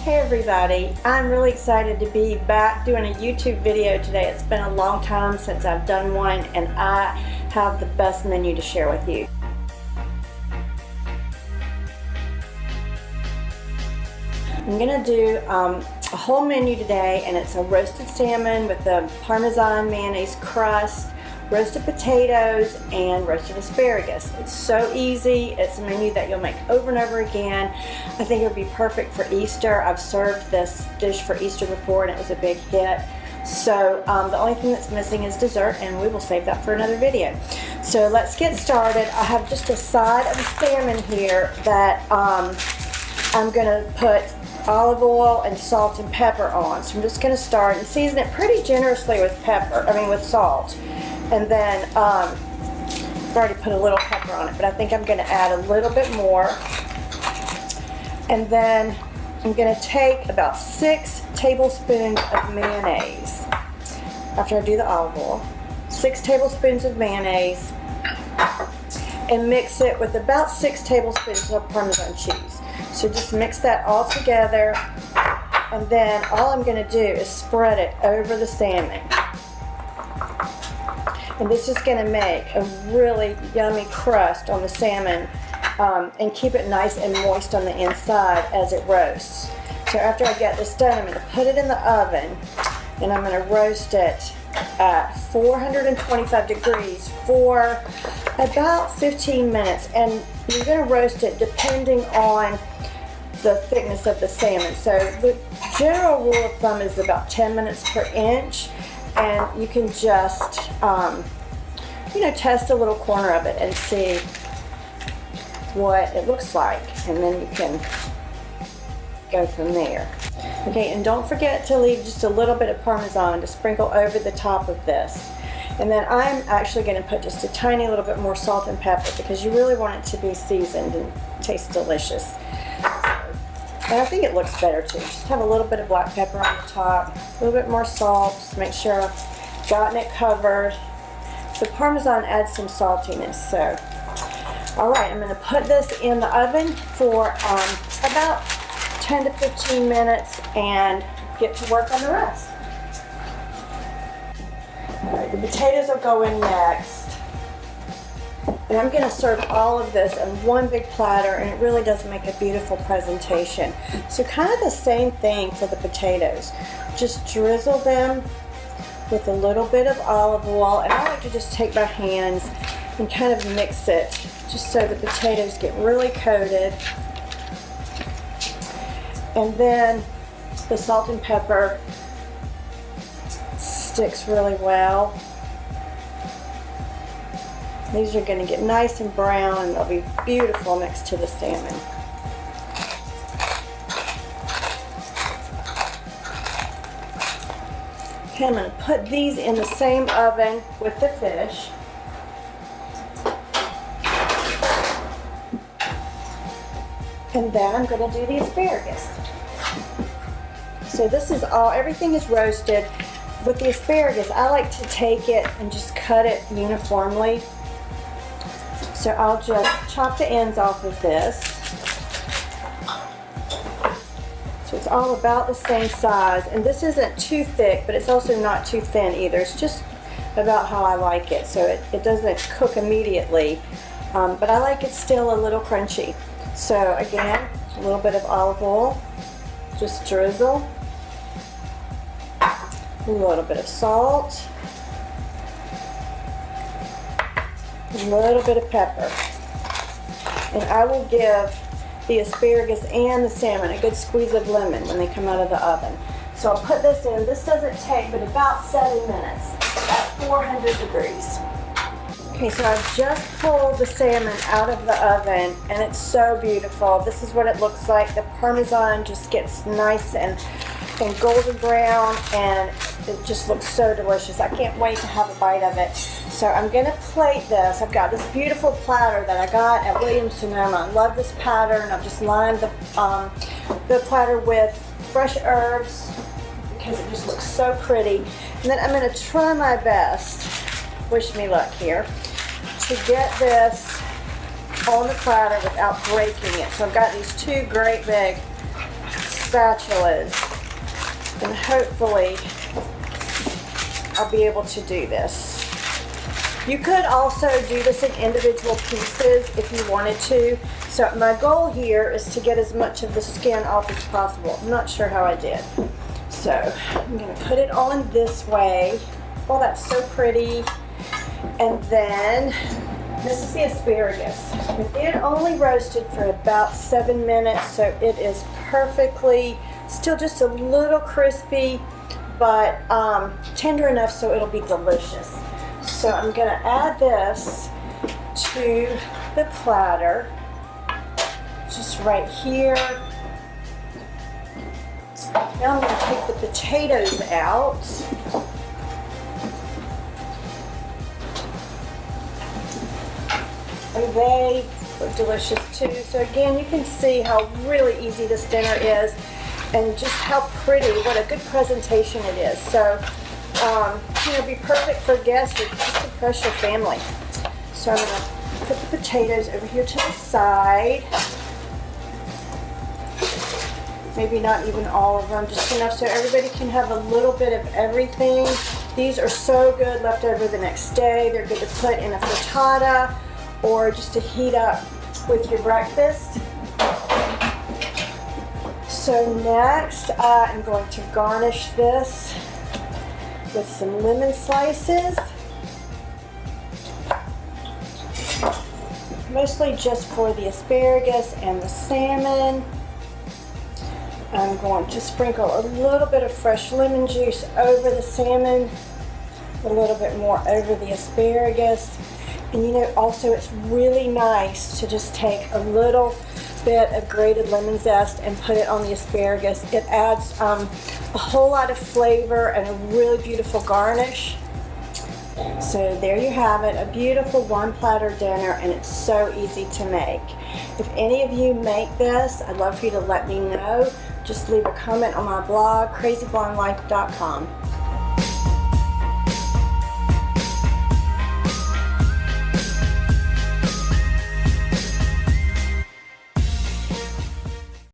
Hey everybody, I'm really excited to be back doing a YouTube video today. It's been a long time since I've done one and I have the best menu to share with you. I'm going to do a whole menu today, and it's a roasted salmon with the Parmesan mayonnaise crust, roasted potatoes, and roasted asparagus. It's so easy. It's a menu that you'll make over and over again. I think it would be perfect for Easter. I've served this dish for Easter before and it was a big hit. So the only thing that's missing is dessert, and we will save that for another video. So let's get started. I have just a side of salmon here that I'm going to put olive oil and salt and pepper on. So I'm just going to start and season it pretty generously with salt. And then I've already put a little pepper on it, but I think I'm going to add a little bit more. And then I'm going to take about 6 tablespoons of mayonnaise after I do the olive oil. 6 tablespoons of mayonnaise, and mix it with about 6 tablespoons of Parmesan cheese. So just mix that all together, and then all I'm going to do is spread it over the salmon. And this is going to make a really yummy crust on the salmon and keep it nice and moist on the inside as it roasts. So after I get this done, I'm going to put it in the oven and I'm going to roast it at 425 degrees for about 15 minutes. And you're going to roast it depending on the thickness of the salmon. So the general rule of thumb is about 10 minutes per inch. And you can just, test a little corner of it and see what it looks like, and then you can go from there. Okay, and don't forget to leave just a little bit of Parmesan to sprinkle over the top of this. And then I'm actually going to put just a tiny little bit more salt and pepper because you really want it to be seasoned and taste delicious. And I think it looks better too. Just have a little bit of black pepper on the top, a little bit more salt, just make sure I've gotten it covered. The Parmesan adds some saltiness. So, alright, I'm going to put this in the oven for about 10 to 15 minutes and get to work on the rest. Alright, the potatoes will go in next. And I'm going to serve all of this in one big platter, and it really does make a beautiful presentation. So kind of the same thing for the potatoes. Just drizzle them with a little bit of olive oil, and I like to just take my hands and kind of mix it just so the potatoes get really coated. And then the salt and pepper sticks really well. These are going to get nice and brown, and they'll be beautiful next to the salmon. Okay, I'm going to put these in the same oven with the fish. And then I'm going to do the asparagus. So this is everything is roasted. With the asparagus, I like to take it and just cut it uniformly. So I'll just chop the ends off of this. So it's all about the same size. And this isn't too thick, but it's also not too thin either. It's just about how I like it. So it doesn't cook immediately, but I like it still a little crunchy. So again, a little bit of olive oil, just drizzle. A little bit of salt. A little bit of pepper, and I will give the asparagus and the salmon a good squeeze of lemon when they come out of the oven. So I'll put this in. This doesn't take but about 7 minutes at 400 degrees. Okay, so I've just pulled the salmon out of the oven, and it's so beautiful. This is what it looks like. The Parmesan just gets nice and golden brown, and it just looks so delicious. I can't wait to have a bite of it. So I'm going to plate this. I've got this beautiful platter that I got at Williams-Sonoma. I love this pattern. I've just lined the platter with fresh herbs because it just looks so pretty. And then I'm going to try my best, wish me luck here, to get this on the platter without breaking it. So I've got these two great big spatulas, and hopefully I'll be able to do this. You could also do this in individual pieces if you wanted to. So my goal here is to get as much of the skin off as possible. I'm not sure how I did. So I'm gonna put it on this way. Oh, that's so pretty. And then this is the asparagus. It only roasted for about 7 minutes, so it is perfectly, still just a little crispy, but tender enough so it'll be delicious. So I'm gonna add this to the platter, just right here. Now I'm gonna take the potatoes out. And they look delicious too. So again, you can see how really easy this dinner is and just how pretty, what a good presentation it is. So, you know, be perfect for guests or just to impress your family. So I'm gonna put the potatoes over here to the side. Maybe not even all of them, just enough so everybody can have a little bit of everything. These are so good left over the next day. They're good to put in a frittata or just to heat up with your breakfast. So next, I'm going to garnish this with some lemon slices. Mostly just for the asparagus and the salmon. I'm going to sprinkle a little bit of fresh lemon juice over the salmon, a little bit more over the asparagus. And you know, also it's really nice to just take a little bit of grated lemon zest and put it on the asparagus. It adds a whole lot of flavor and a really beautiful garnish. So there you have it, a beautiful one platter dinner, and it's so easy to make. If any of you make this, I'd love for you to let me know. Just leave a comment on my blog, crazyblondelife.com.